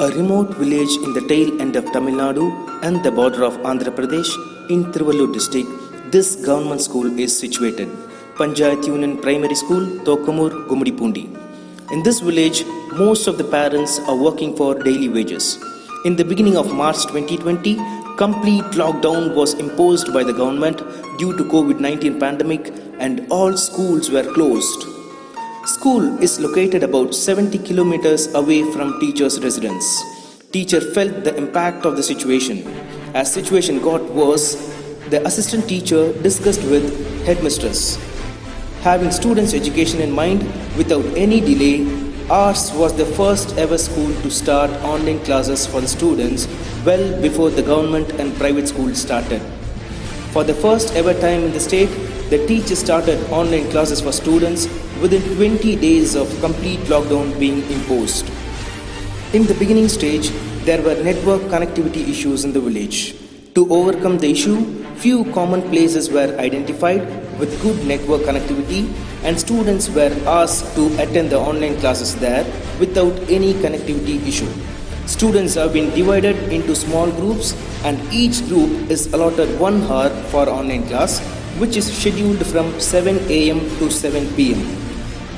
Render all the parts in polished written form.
A remote village in the tail end of Tamil Nadu and the border of Andhra Pradesh in Tiruvallur district, this government school is situated. Panchayat Union Primary School, Thokamur, Gumudipundi. In this village, most of the parents are working for daily wages. In the beginning of March 2020, complete lockdown was imposed by the government due to COVID-19 pandemic and all schools were closed. School is located about 70 kilometers away from teacher's residence. Teacher felt the impact of the situation. As situation got worse, the assistant teacher discussed with headmistress. Having students' education in mind, without any delay, ours was the first ever school to start online classes for the students well before the government and private schools started. For the first ever time in the state, the teachers started online classes for students within 20 days of complete lockdown being imposed. In the beginning stage, there were network connectivity issues in the village. To overcome the issue, few common places were identified with good network connectivity and students were asked to attend the online classes there without any connectivity issue. Students have been divided into small groups and each group is allotted 1 hour for online class, which is scheduled from 7 am to 7 pm.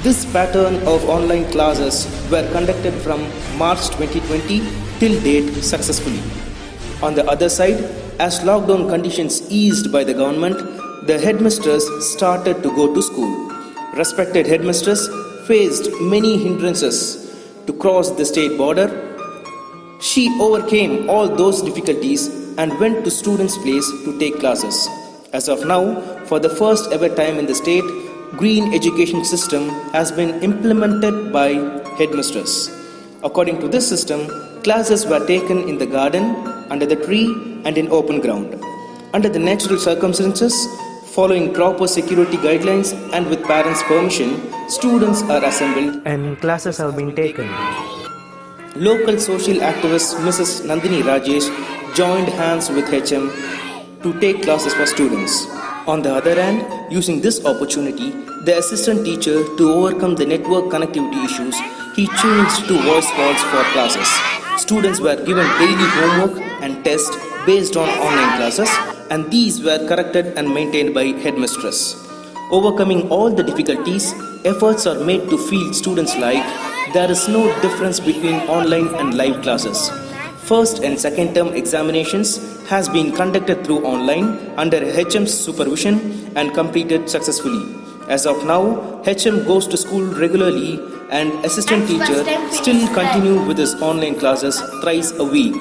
This pattern of online classes were conducted from March 2020 till date successfully. On the other side, as lockdown conditions eased by the government, the headmistress started to go to school. Respected headmistress faced many hindrances to cross the state border. She overcame all those difficulties and went to students' place to take classes. As of now, for the first ever time in the state, green education system has been implemented by headmistress. According to this system, classes were taken in the garden, under the tree and in open ground. Under the natural circumstances, following proper security guidelines and with parents' permission, students are assembled and classes have been taken. Local social activist Mrs. Nandini Rajesh joined hands with HM to take classes for students. On the other hand, using this opportunity, the assistant teacher, to overcome the network connectivity issues, he changed to voice calls for classes. Students were given daily homework and tests based on online classes, and these were corrected and maintained by headmistress. Overcoming all the difficulties, efforts are made to feel students like there is no difference between online and live classes. First and second term examinations has been conducted through online under HM's supervision and completed successfully. As of now, HM goes to school regularly and assistant teacher still continue with his online classes thrice a week.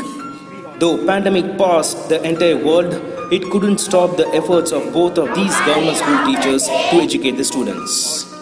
Though pandemic passed the entire world, it couldn't stop the efforts of both of these government school teachers to educate the students.